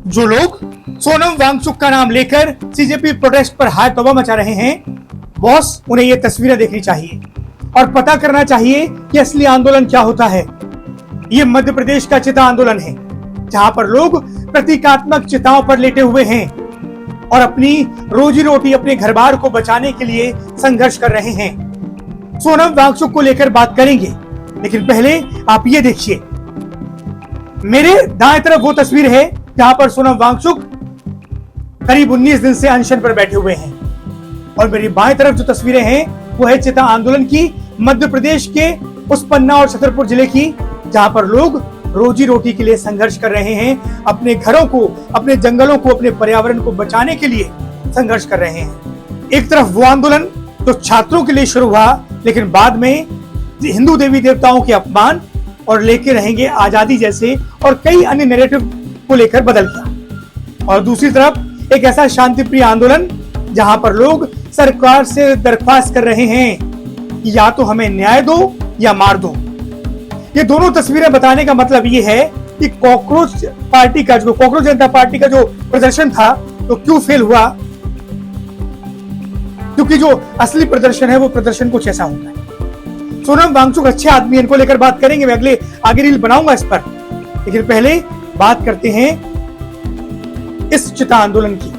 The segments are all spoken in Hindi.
जो लोग सोनम वांगचुक का नाम लेकर सीजेपी प्रोटेस्ट पर हाय तौबा मचा रहे हैं, बॉस उन्हें ये तस्वीरें देखनी चाहिए और पता करना चाहिए कि असली आंदोलन क्या होता है। ये मध्य प्रदेश का चिता आंदोलन है, जहां पर लोग प्रतीकात्मक चिताओं पर लेटे हुए हैं और अपनी रोजी रोटी, अपने घर बार को बचाने के लिए संघर्ष कर रहे हैं। सोनम वांगचुक को लेकर बात करेंगे, लेकिन पहले आप ये देखिए। मेरे दाएं तरफ वो तस्वीर है जहां पर सोनम वांगचुक करीब 19 दिन से अनशन पर बैठे हुए हैं, और मेरी बाएं तरफ जो तस्वीरें हैं वो है चिता आंदोलन की, मध्य प्रदेश के उस पन्ना और छतरपुर जिले की, जहां पर लोग रोजी रोटी के लिए संघर्ष कर रहे हैं, अपने घरों को, अपने जंगलों को, अपने पर्यावरण को बचाने के लिए संघर्ष कर रहे हैं। एक तरफ वो आंदोलन जो छात्रों के लिए शुरू हुआ, लेकिन बाद में हिंदू देवी देवताओं के अपमान और लेके रहेंगे आजादी जैसे और कई अन्य नैरेटिव को लेकर बदल गया। और दूसरी तरफ एक ऐसा शांतिप्रिय आंदोलन जहां पर लोग सरकार से दरख्वास्त कर रहे हैं कि या तो हमें न्याय दो या मार दो। ये दोनों तस्वीरें बताने का मतलब ये है कि कॉकरोच जनता पार्टी का जो प्रदर्शन था तो क्यों फेल हुआ, क्योंकि जो असली प्रदर्शन है वो प्रदर्शन कुछ ऐसा होता है। सोनम वांगचुक अच्छे आदमी, इनको लेकर बात करेंगे, मैं आगे रील बनाऊंगा इस पर, लेकिन पहले बात करते हैं इस चिता आंदोलन की।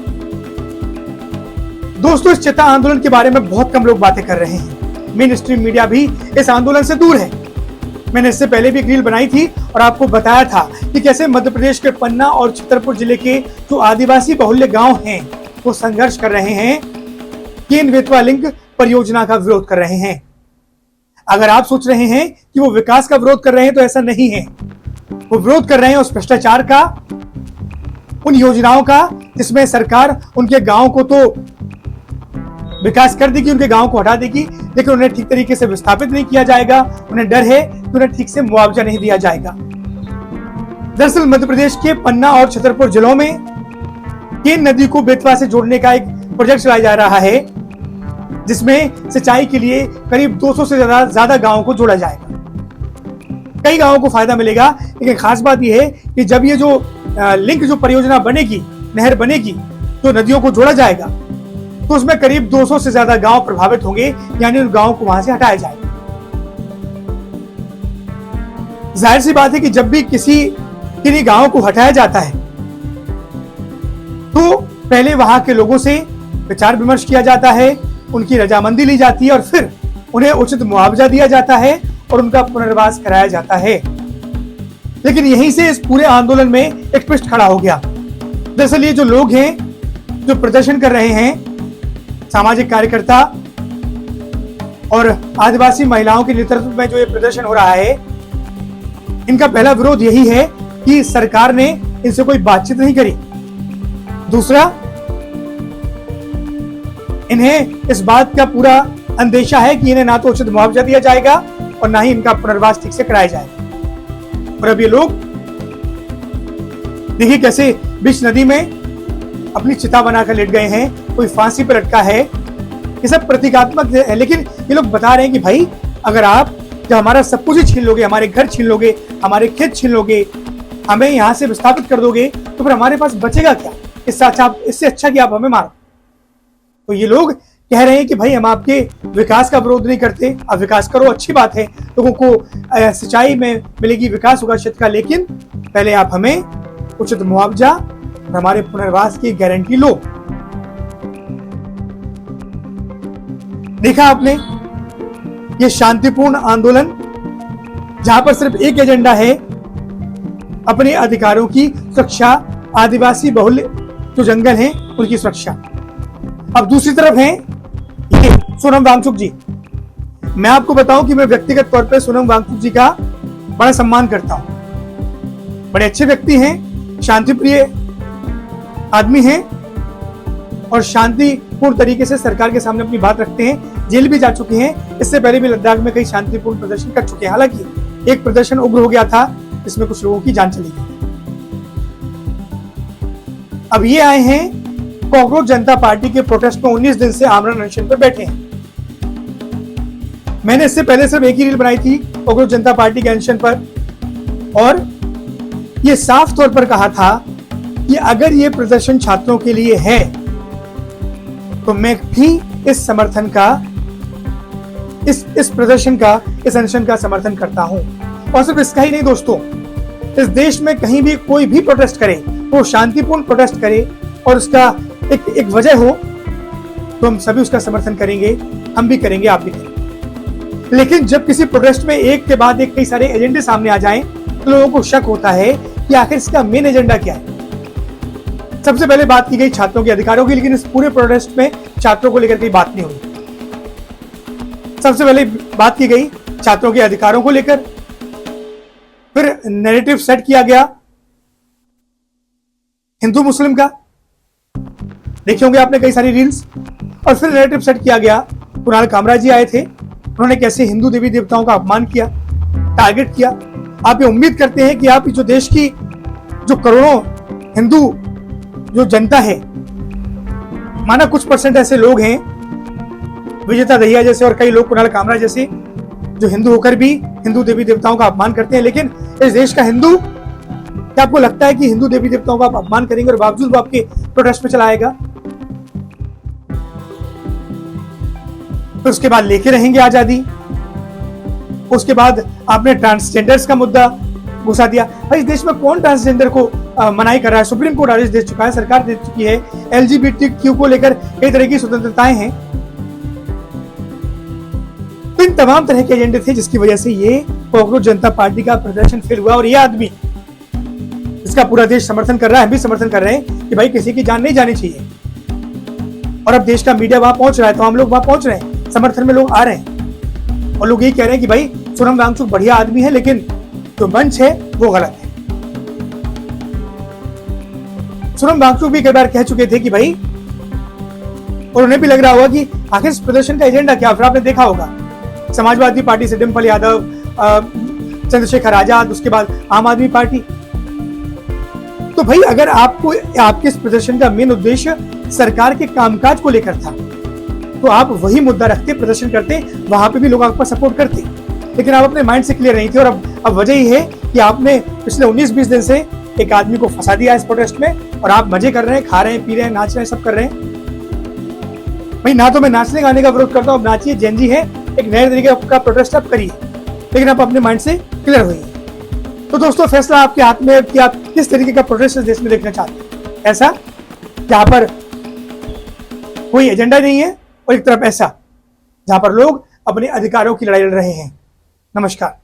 दोस्तों, इस चिता आंदोलन के बारे में बहुत कम लोग बातें कर रहे हैं। मेन स्ट्रीम मीडिया भी इस आंदोलन से दूर है। मैंने इससे पहले भी एक रील बनाई थी और आपको बताया था कि कैसे मध्य प्रदेश के पन्ना और छतरपुर जिले के जो आदिवासी बहुल्य गांव हैं वो संघर्ष कर रहे हैं, केन बेतवा लिंक परियोजना का विरोध कर रहे हैं। अगर आप सोच रहे हैं कि वो विकास का विरोध कर रहे हैं, तो ऐसा नहीं है। वो विरोध कर रहे हैं उस भ्रष्टाचार का, उन योजनाओं का जिसमें सरकार उनके गांव को तो विकास कर देगी, उनके गांव को हटा देगी, लेकिन उन्हें ठीक तरीके से विस्थापित नहीं किया जाएगा। उन्हें डर है कि उन्हें ठीक से मुआवजा नहीं दिया जाएगा। दरअसल मध्य प्रदेश के पन्ना और छतरपुर जिलों में केन नदी को बेतवा से जोड़ने का एक प्रोजेक्ट चलाया जा रहा है, जिसमें सिंचाई के लिए करीब 200 से ज्यादा गांवों को जोड़ा जाएगा। कई गांवों को फायदा मिलेगा, लेकिन खास बात यह है कि जब ये जो लिंक जो परियोजना बनेगी, नहर बनेगी, जो नदियों को जोड़ा जाएगा, तो उसमें करीब 200 से ज्यादा गांव प्रभावित होंगे, यानी उन गांवों को वहां से हटाया जाएगा। जाहिर सी बात है कि जब भी किसी गांव को हटाया जाता है तो पहले वहां के लोगों से विचार विमर्श किया जाता है, उनकी रजामंदी ली जाती है और फिर उन्हें उचित मुआवजा दिया जाता है और उनका पुनर्वास कराया जाता है। लेकिन यहीं से इस पूरे आंदोलन में एक ट्विस्ट खड़ा हो गया। दरअसल ये जो लोग हैं जो प्रदर्शन कर रहे हैं, सामाजिक कार्यकर्ता और आदिवासी महिलाओं के नेतृत्व में जो ये प्रदर्शन हो रहा है, इनका पहला विरोध यही है कि सरकार ने इनसे कोई बातचीत नहीं करी। दूसरा, इन्हें इस बात का पूरा अंदेशा है कि इन्हें ना तो उचित मुआवजा दिया जाएगा और ना ही इनका पुनर्वास ठीक से कराया जाएगा। और अब ये लोग देखिए कैसे बीच नदी में अपनी चिता बनाकर लेट गए हैं, कोई फांसी पर लटका है। ये सब प्रतीकात्मक है, लेकिन ये लोग बता रहे हैं कि भाई अगर आप जब हमारा सब कुछ ही छीन लोगे, हमारे घर छीन लोगे, हमारे खेत छीन लोगे, हमें यहाँ से विस्थापित कर दोगे, तो फिर हमारे पास बचेगा क्या? इससे अच्छा कि आप हमें मारो। तो ये लोग कह रहे हैं कि भाई हम आपके विकास का विरोध नहीं करते, आप विकास करो, अच्छी बात है, लोगों को सिंचाई में मिलेगी, विकास होगा क्षेत्र का, लेकिन पहले आप हमें उचित मुआवजा और हमारे पुनर्वास की गारंटी लो। देखा आपने ये शांतिपूर्ण आंदोलन, जहां पर सिर्फ एक एजेंडा है, अपने अधिकारों की सुरक्षा, आदिवासी बहुल्य जो जंगल हैं उनकी सुरक्षा। अब दूसरी तरफ हैं ये सोनम वांगचुक जी। मैं आपको बताऊं कि मैं व्यक्तिगत तौर पर सोनम वांगचुक जी का बड़ा सम्मान करता हूं। बड़े अच्छे व्यक्ति हैं, शांतिप्रिय आदमी हैं और शांतिपूर्ण तरीके से सरकार के सामने अपनी बात रखते हैं। जेल भी जा चुके हैं, इससे पहले भी लद्दाख में कई शांतिपूर्ण प्रदर्शन कर चुके हैं। हालांकि एक प्रदर्शन उग्र हो गया था, जिसमें कुछ लोगों की जान चली गई। अब ये आए हैं कॉकरोच जनता पार्टी के प्रोटेस्ट में 19 दिन से आमरण अनशन पर बैठे हैं। मैंने इससे पहले सिर्फ एक ही रील बनाई थी कॉकरोच जनता पार्टी के अनशन पर, और ये साफ तौर पर कहा था कि अगर ये प्रदर्शन छात्रों के लिए है तो मैं भी इस समर्थन का, इस प्रदर्शन का, इस अनशन का समर्थन करता हूं। और सिर्फ इसका ही नहीं दोस्तों, इस देश में कहीं भी कोई भी प्रोटेस्ट करे, वो शांतिपूर्ण प्रोटेस्ट करे और उसका एक वजह हो, तो हम सभी उसका समर्थन करेंगे। हम भी करेंगे, आप भी करेंगे। लेकिन जब किसी प्रोटेस्ट में एक के बाद एक कई सारे एजेंडे सामने आ जाएं, तो लोगों को शक होता है कि आखिर इसका मेन एजेंडा क्या है। सबसे पहले बात की गई छात्रों के अधिकारों की, लेकिन इस पूरे प्रोटेस्ट में छात्रों को लेकर कोई बात नहीं हुई। सबसे पहले बात की गई छात्रों के अधिकारों को लेकर, फिर नैरेटिव सेट किया गया हिंदू मुस्लिम का, देखे होंगे आपने कई सारी रील्स। और फिर नैरेटिव सेट किया गया, कुणाल कामरा जी आए थे, उन्होंने कैसे हिंदू देवी देवताओं का अपमान किया, टारगेट किया। आप ये उम्मीद करते हैं कि आप जो देश की जो करोड़ों हिंदू जो जनता है, माना कुछ परसेंट ऐसे लोग हैं, विजेता दहिया जैसे और कई लोग कुणाल कामरा जैसे, जो हिंदू होकर भी हिंदू देवी देवताओं का अपमान करते हैं। लेकिन इस देश का हिंदू, क्या आपको लगता है कि हिंदू देवी देवताओं का आप अपमान करेंगे और बावजूद वो आपके प्रोटेस्ट में चला आएगा? फिर उसके बाद लेके रहेंगे आजादी। उसके बाद आपने ट्रांसजेंडर्स का मुद्दा घुसा दिया। भाई इस देश में कौन ट्रांसजेंडर को मनाही कर रहा है? सुप्रीम कोर्ट आदेश दे चुका है, सरकार दे चुकी है। LGBTQ को लेकर कई तरह की स्वतंत्रताएं हैं। तो इन तमाम तरह के एजेंडे थे जिसकी वजह से ये कांग्रेस जनता पार्टी का प्रदर्शन फेल हुआ। और ये आदमी, इसका पूरा देश समर्थन कर रहा है, हम भी समर्थन कर रहे हैं कि भाई किसी की जान नहीं जानी चाहिए। और अब देश का मीडिया वहां पहुंच रहा है, तो हम लोग वहां पहुंच रहे हैं, समर्थन में लोग आ रहे हैं और लोग यही कह रहे हैं कि भाई सोनम वांगचुक बढ़िया आदमी है, लेकिन जो मंच है वो गलत है। सोनम वांगचुक भी कई बार कह चुके थे कि भाई, और उन्हें भी लग रहा होगा कि आखिर इस प्रदर्शन का एजेंडा क्या। फिर आपने देखा होगा समाजवादी पार्टी से डिम्पल यादव, चंद्रशेखर आजाद, उसके बाद आम आदमी पार्टी। तो भाई अगर आपको आपके इस प्रदर्शन का मेन उद्देश्य सरकार के कामकाज को लेकर था, तो आप वही मुद्दा रखते, प्रदर्शन करते, वहां पे भी लोग आपका सपोर्ट करते। लेकिन आप अपने माइंड से क्लियर नहीं थे। और अब वजह ही है कि आपने पिछले 19-20 दिन से एक आदमी को फंसा दिया इस प्रोटेस्ट में, और आप मजे कर रहे हैं, खा रहे हैं, पी रहे हैं, नाच रहे हैं, सब कर रहे हैं। भाई ना तो मैं नाचने गाने का विरोध करता हूँ, नाचिए, जेनजी है, एक नए तरीके का प्रोटेस्ट आप करिए, लेकिन आप अपने माइंड से क्लियर होइए। तो दोस्तों फैसला आपके हाथ में है कि आप किस तरीके का प्रोटेस्ट इस देश में देखना चाहते हैं। ऐसा जहां पर कोई एजेंडा नहीं है, और एक तरफ ऐसा जहां पर लोग अपने अधिकारों की लड़ाई लड़ रहे हैं। नमस्कार।